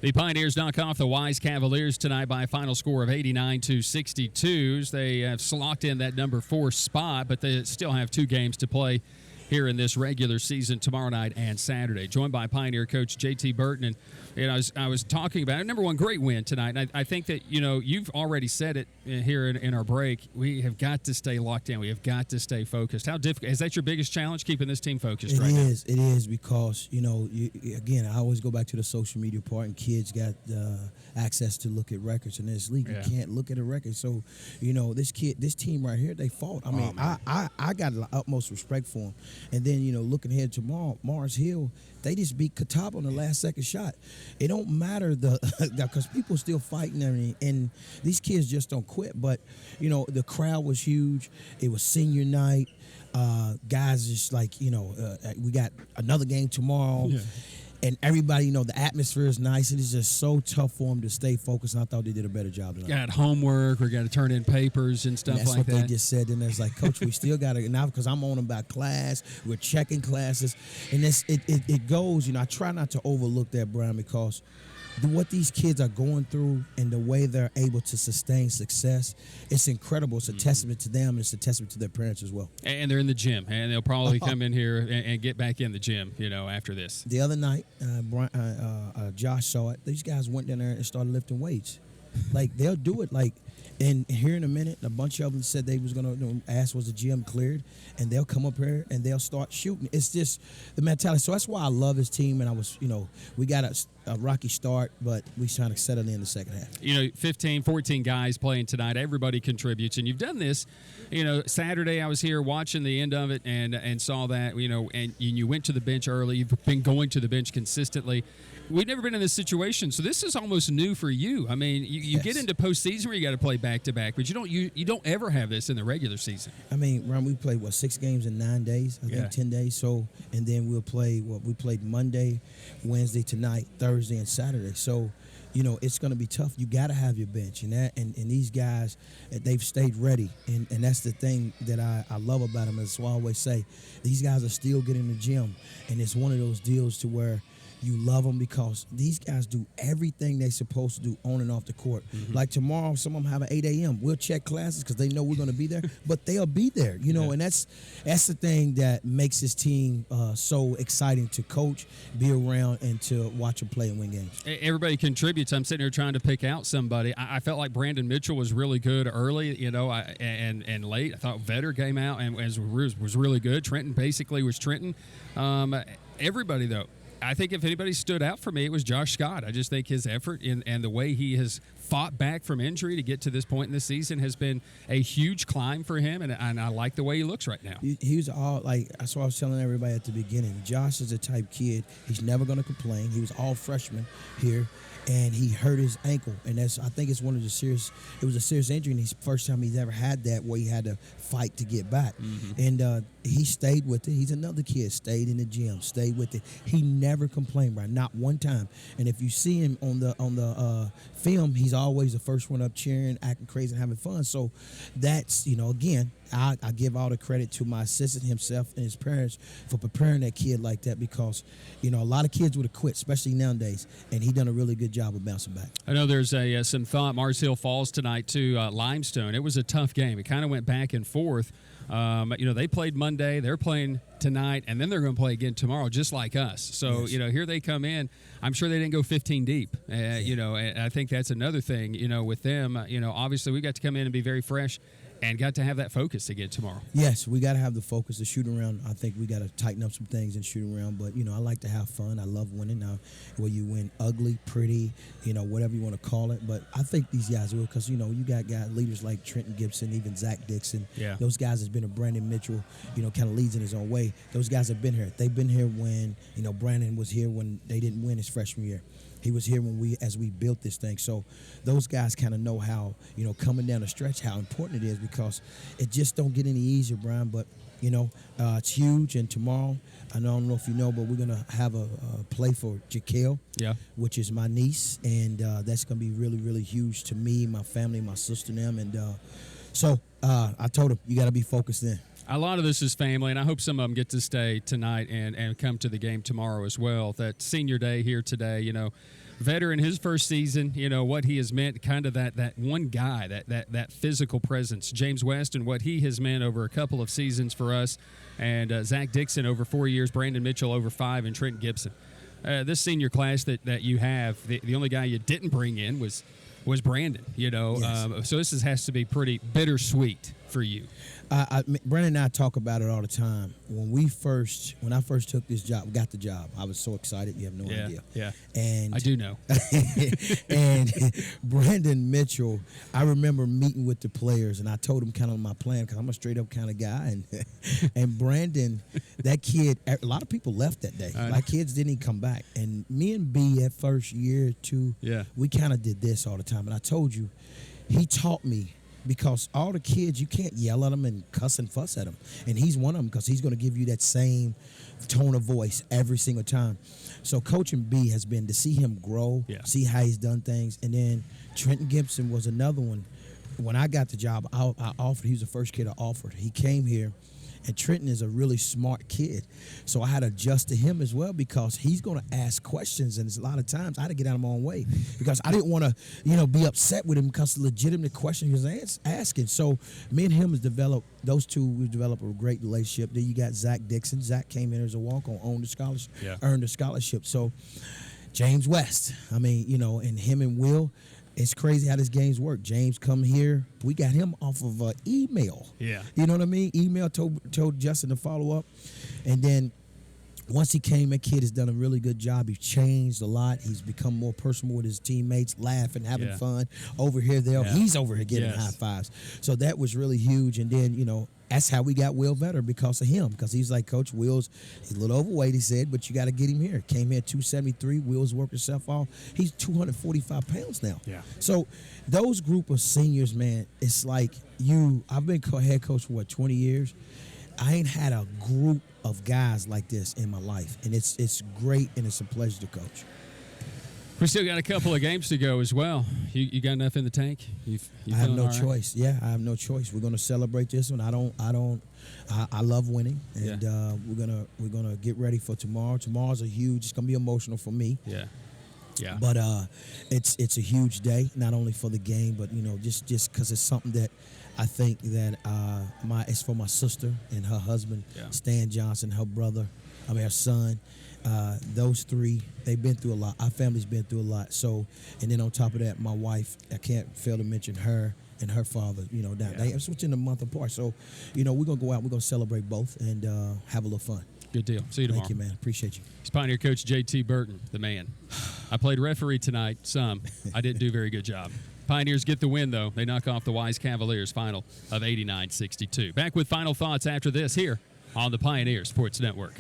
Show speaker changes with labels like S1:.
S1: The Pioneers knock off the Wise Cavaliers tonight by a final score of 89-62. They have locked in that number 4 spot, but they still have 2 games to play here in this regular season tomorrow night and Saturday. Joined by Pioneer coach J.T. Burton, and I was talking about it. Number one, great win tonight. And I think that, you've already said it here in our break. We have got to stay locked in. We have got to stay focused. How difficult is that? Your biggest challenge, keeping this team focused right now?
S2: It is because again, I always go back to the social media part, and kids got access to look at records in this league.
S1: Yeah.
S2: You can't look at a record. So this team right here, they fought. I mean, I got the utmost respect for them. And then, looking ahead to Mars Hill, they just beat Catawba on the last second shot. It don't matter because people still fighting and these kids just don't quit. But, the crowd was huge. It was senior night. Guys just we got another game tomorrow. Yeah. And everybody, the atmosphere is nice. It is just so tough for them to stay focused. And I thought they did a better job tonight.
S1: Got homework. We got to turn in papers and stuff like that.
S2: That's what they just said. And it's like, Coach, we still got to now because I'm on them about class. We're checking classes, and it goes. I try not to overlook that, Brian, because what these kids are going through and the way they're able to sustain success, it's incredible. It's a testament to them, and it's a testament to their parents as well.
S1: And they're in the gym, and they'll probably come in here and get back in the gym, after this.
S2: The other night, Josh saw it. These guys went down there and started lifting weights. Like, they'll do it. Like, and here in a minute, a bunch of them said they was going to ask was the gym cleared, and they'll come up here and they'll start shooting. It's just the mentality. So that's why I love this team, and I was, we got a rocky start, but we trying to settle in the second half.
S1: 15, 14 guys playing tonight. Everybody contributes, and you've done this. Saturday I was here watching the end of it and saw that, and you went to the bench early. You've been going to the bench consistently. We've never been in this situation, so this is almost new for you. I mean, you get into postseason where you got to play back-to-back, but you don't ever have this in the regular season.
S2: I mean, Ron, we played, 6 games in 9 days? I think 10 days. So, and then we played Monday, Wednesday tonight, Thursday, and Saturday. So, it's going to be tough. You got to have your bench, and these guys, they've stayed ready, and that's the thing that I love about them. That's why I always say these guys are still getting in the gym, and it's one of those deals to where you love them because these guys do everything they're supposed to do on and off the court. Mm-hmm. Like tomorrow, some of them have an 8 a.m. We'll check classes because they know we're going to be there, but they'll be there, and that's the thing that makes this team so exciting to coach, be around, and to watch them play and win games.
S1: Everybody contributes. I'm sitting here trying to pick out somebody. I felt like Brandon Mitchell was really good early, and late. I thought Vetter came out and was really good. Trenton basically was Trenton. Everybody, though, I think if anybody stood out for me, it was Josh Scott. I just think his effort and the way he has fought back from injury to get to this point in the season has been a huge climb for him, and I like the way he looks right now.
S2: He was all that's what I was telling everybody at the beginning. Josh is the type kid, he's never going to complain. He was all freshman here, and he hurt his ankle, and I think it's it was a serious injury, and it's the first time he's ever had that where he had to fight to get back. Mm-hmm. And he stayed with it. He's another kid, stayed in the gym, stayed with it. He never complained, right? Not one time. And if you see him on the film, he's always the first one up cheering, acting crazy, and having fun. So that's, again, I give all the credit to my assistant himself and his parents for preparing that kid like that because, a lot of kids would have quit, especially nowadays, and he done a really good job of bouncing back.
S1: I know there's some thought. Mars Hill falls tonight to Limestone. It was a tough game. It kind of went back and forth. They played Monday, they're playing tonight, and then they're going to play again tomorrow, just like us. So,
S2: yes.
S1: Here they come in. I'm sure they didn't go 15 deep. And I think that's another thing, with them. Obviously we got to come in and be very fresh and got to have that focus again tomorrow.
S2: Yes, we got to have the focus. The shooting around, I think we got to tighten up some things in shooting around. But, I like to have fun. I love winning. Now, where you win ugly, pretty, whatever you want to call it. But I think these guys will because, you got leaders like Trenton Gibson, even Zach Dixon.
S1: Yeah.
S2: Those guys has been a Brandon Mitchell, kind of leads in his own way. Those guys have been here. They've been here when, Brandon was here when they didn't win his freshman year. He was here as we built this thing. So those guys kind of know how, coming down the stretch, how important it is because it just don't get any easier, Brian. But, it's huge. And tomorrow, I don't know if you know, but we're going to have a play for Jaquel, which is my niece. And that's going to be really, really huge to me, my family, my sister and them. And so I told him, you got to be focused in.
S1: A lot of this is family, and I hope some of them get to stay tonight and come to the game tomorrow as well. That senior day here today, veteran, his first season, what he has meant, kind of that one guy, that physical presence. James West and what he has meant over a couple of seasons for us, and Zach Dixon over 4 years, Brandon Mitchell over 5, and Trenton Gibson. This senior class that you have, the only guy you didn't bring in was Brandon,
S2: Yes.
S1: So this has to be pretty bittersweet for you.
S2: Brandon and I talk about it all the time. When I first took this job, got the job, I was so excited. You have no idea.
S1: Yeah,
S2: and
S1: I do know.
S2: And Brandon Mitchell, I remember meeting with the players, and I told him kind of my plan because I'm a straight up kind of guy. And Brandon, that kid, a lot of people left that day. Like kids didn't even come back. And me and B, that first year or two, we kind of did this all the time. And I told you, he taught me. Because all the kids, you can't yell at them and cuss and fuss at them. And he's one of them because he's going to give you that same tone of voice every single time. So coaching B has been to see him grow, see how he's done things. And then Trenton Gibson was another one. When I got the job, I offered. He was the first kid I offered. He came here. And Trenton is a really smart kid. So I had to adjust to him as well because he's going to ask questions. And a lot of times I had to get out of my own way because I didn't want to, be upset with him because the legitimate question he was asking. So me and him we've developed a great relationship. Then you got Zach Dixon. Zach came in as a walk-on, earned the scholarship. So James West, and him and Will, it's crazy how this games work. James come here. We got him off of email.
S1: Yeah.
S2: You know what I mean? Email told Justin to follow up. And then once he came, that kid has done a really good job. He's changed a lot. He's become more personal with his teammates, laughing, having fun. Over here, he's over here getting high fives. So that was really huge. And then, that's how we got Will Vetter because of him. Because he's like, Coach, he's a little overweight, he said, but you got to get him here. Came here 273. Will's worked himself off. He's 245 pounds now.
S1: Yeah.
S2: So those group of seniors, man, it's like I've been head coach for, 20 years. I ain't had a group of guys like this in my life. And it's great, and it's a pleasure to coach.
S1: We still got a couple of games to go as well. You got enough in the tank?
S2: I have no choice. Yeah, I have no choice. We're gonna celebrate this one. I love winning, and we're gonna get ready for tomorrow. Tomorrow's it's gonna be emotional for me.
S1: Yeah.
S2: But it's a huge day, not only for the game, but just because it's something that I think that it's for my sister and her husband, Stan Johnson, her son. Those three, they've been through a lot. Our family's been through a lot. So, and then on top of that, my wife, I can't fail to mention her and her father, they are switching a month apart. So, we're going to go out, we're going to celebrate both and have a little fun.
S1: Good deal. See you tomorrow.
S2: Thank you, man. Appreciate you.
S1: It's Pioneer Coach J.T. Burton, the man. I played referee tonight, some. I didn't do a very good job. Pioneers get the win, though. They knock off the Wise Cavaliers, final of 89-62. Back with final thoughts after this here on the Pioneer Sports Network.